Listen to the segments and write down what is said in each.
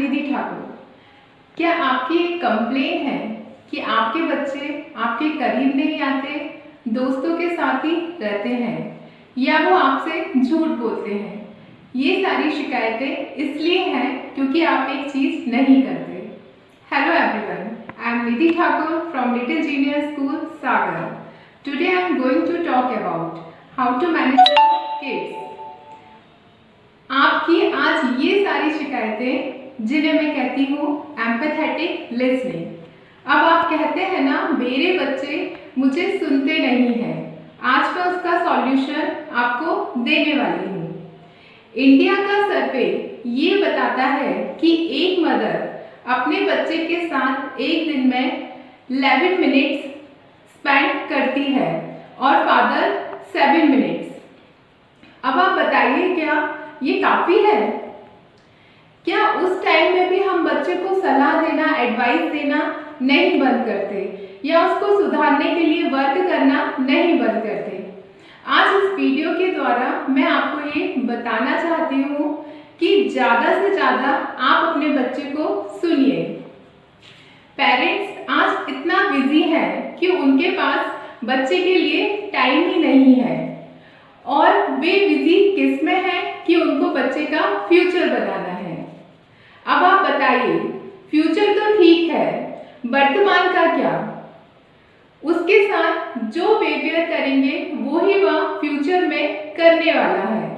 निधि ठाकुर। क्या आपकी एक कंप्लेन है कि आपके बच्चे आपके करीब नहीं आते, दोस्तों के साथ ही रहते हैं या वो आपसे झूठ बोलते हैं? ये सारी शिकायतें इसलिए हैं क्योंकि आप एक चीज नहीं करते। Hello everyone, I am Nidhi Thakur from Little Genius School Sagar. Today I am going to talk about how to manage kids. आपकी आज ये सारी शिकायतें जिन्हें मैं कहती हूँ एम्पैथेटिक लिसनिंग। अब आप कहते हैं ना, मेरे बच्चे मुझे सुनते नहीं हैं, आज मैं उसका सॉल्यूशन आपको देने वाली हूँ। इंडिया का सर्वे ये बताता है कि एक मदर अपने बच्चे के साथ एक दिन में 11 मिनट्स स्पेंड करती है और फादर 7 मिनट्स। अब आप बताइए, क्या ये काफी है? क्या उस टाइम में भी हम बच्चे को सलाह देना, एडवाइस देना नहीं बंद करते या उसको सुधारने के लिए वर्क करना नहीं बंद करते? आज इस वीडियो के द्वारा मैं आपको ये बताना चाहती हूँ कि ज़्यादा से ज़्यादा आप अपने बच्चे को सुनिए। पेरेंट्स आज इतना बिजी हैं कि उनके पास बच्चे के लिए टाइम ही नहीं है, और वे बिजी किस में है कि उनको बच्चे का फ्यूचर बनाना है। अब आप बताइए, फ्यूचर तो ठीक है, वर्तमान का क्या? उसके साथ जो बिहेवियर करेंगे वो ही वह फ्यूचर में करने वाला है।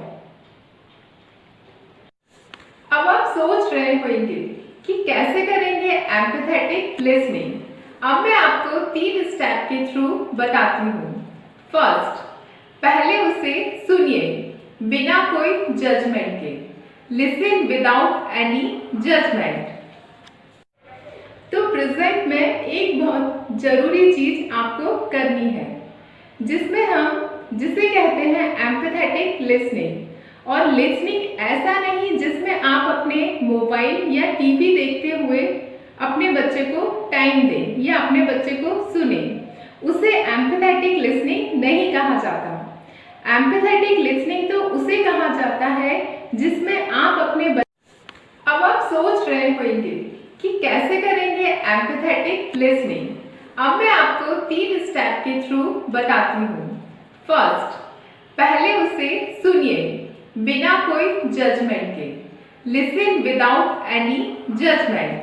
अब आप सोच रहे होंगे कि कैसे करेंगे एम्पैथेटिक लिसनिंग। अब मैं आपको 3 स्टेप के थ्रू बताती हूँ। फर्स्ट, पहले उसे सुनिए बिना कोई जजमेंट के। Listen without any judgment. तो प्रेजेंट में एक बहुत जरूरी चीज आपको करनी है, जिसे कहते हैं एम्पैथेटिक लिसनिंग। और लिसनिंग ऐसा नहीं जिसमें आप अपने मोबाइल या टीवी देखते हुए अपने बच्चे को टाइम दें या अपने बच्चे को सुने। उसे एम्पैथेटिक लिसनिंग नहीं कहा जाता। एम्पैथेटिक लिसनिंग तो उसे कहा जाता है जिसमें आप अपने अब आप सोच रहे होंगे कि कैसे करेंगे एम्पैथेटिक लिसनिंग। अब मैं आपको 3 स्टेप के थ्रू बताती हूँ। फर्स्ट, पहले उसे सुनिए बिना कोई जजमेंट के। Listen without any judgment.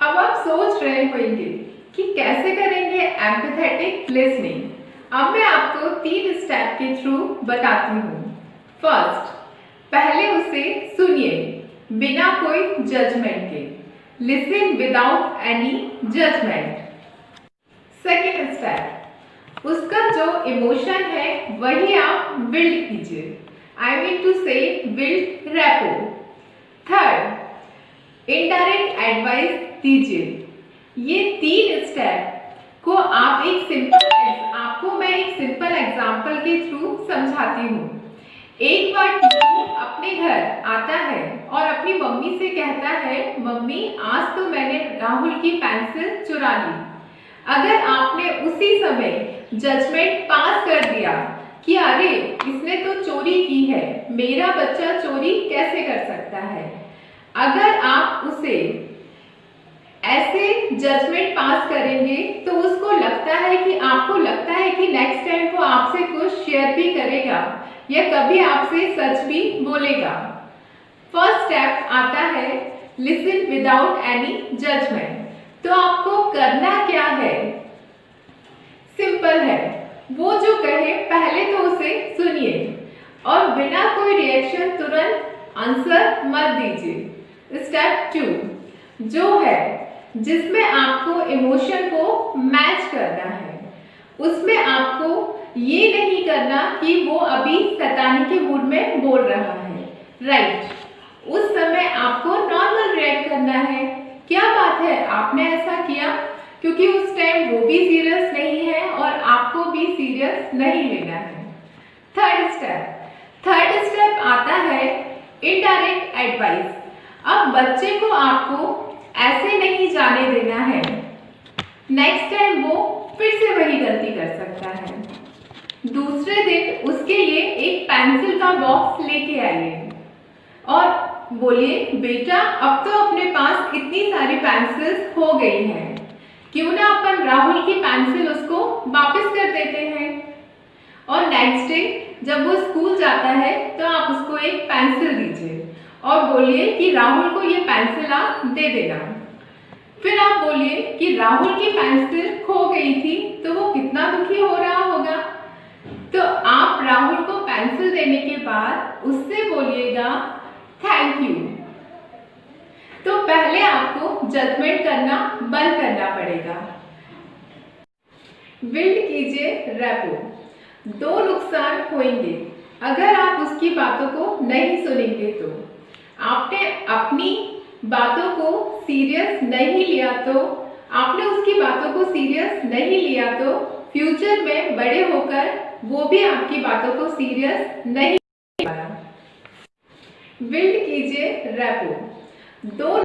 अब आप सोच रहे होंगे कि कैसे करेंगे एम्पैथेटिक लिसनिंग। अब मैं आपको 3 स्टेप के थ्रू बताती हूँ। फर्स्ट, पहले उसे सुनिए बिना कोई जजमेंट के। Listen without any judgment. Second step, उसका जो इमोशन है वही आप बिल्ड कीजिए। I mean to say build rapport. Third, indirect advice दीजिए। ये 3 स्टेप को आपको मैं एक सिंपल एग्जाम्पल के थ्रू समझाती हूँ। एक बार टीटू अपने घर आता है और अपनी मम्मी से कहता है, मम्मी आज तो मैंने राहुल की पेंसिल चुरा ली। अगर आपने उसी समय जजमेंट पास कर दिया कि अरे इसने तो चोरी की है, मेरा बच्चा चोरी कैसे कर सकता है, अगर आप उसे ऐसे जजमेंट पास करेंगे तो उसको लगता है कि आपको लगता है कि नेक्स्ट टाइम वो आपसे कुछ शेयर भी करेगा या कभी आपसे सच भी बोलेगा। फर्स्ट स्टेप आता है लिसन विदाउट एनी जजमेंट। तो आपको करना क्या है? सिंपल है, वो जो कहे पहले तो उसे सुनिए और बिना कोई रिएक्शन तुरंत आंसर मत दीजिए। स्टेप 2 जो है जिसमें आपको इमोशन को मैच करना है, उसमें आपको ये नहीं करना कि वो अभी सताने के मूड में बोल रहा है, राइट। उस समय आपको नॉर्मल रिएक्ट करना है। क्या बात है आपने ऐसा किया, क्योंकि उस टाइम वो भी सीरियस नहीं है और आपको भी सीरियस नहीं लेना है। थर्ड स्टेप आता है इनडायरेक्ट एडवाइस। अब बच्चे को आपको ऐसे नहीं जाने देना है, नेक्स्ट टाइम वो फिर से वही गलती कर सकता है। दूसरे दिन उसके लिए एक पेंसिल का बॉक्स लेके आइए और बोलिए बेटा अब तो अपने पास इतनी सारी पेंसिल्स हो गई हैं, क्यों ना अपन राहुल की पेंसिल उसको वापस कर देते हैं। और नेक्स्ट डे जब वो स्कूल जाता है तो आप उसको एक पेंसिल दीजिए और बोलिए कि राहुल को ये पेंसिल आप दे देना। फिर आप बोलिए कि राहुल की पेंसिल खो गई थी तो वो कितना दुखी हो रहा होगा। तो आप राहुल को पेंसिल देने के बाद उससे बोलिएगा थैंक यू। तो पहले आपको जजमेंट करना बंद करना पड़ेगा। बिल्ड कीजिए रेपो। दो नुकसान होंगे अगर आप उसकी बातों को नहीं सुनेंगे तो। आपने अपनी बातों को सीरियस नहीं लिया तो आपने उसकी बातों को सीरियस नहीं लिया तो फ्यूचर में बड़े होकर वो भी आपकी बातों को सीरियस नहीं लेगा। बिल्ड कीजिए रेपो। दो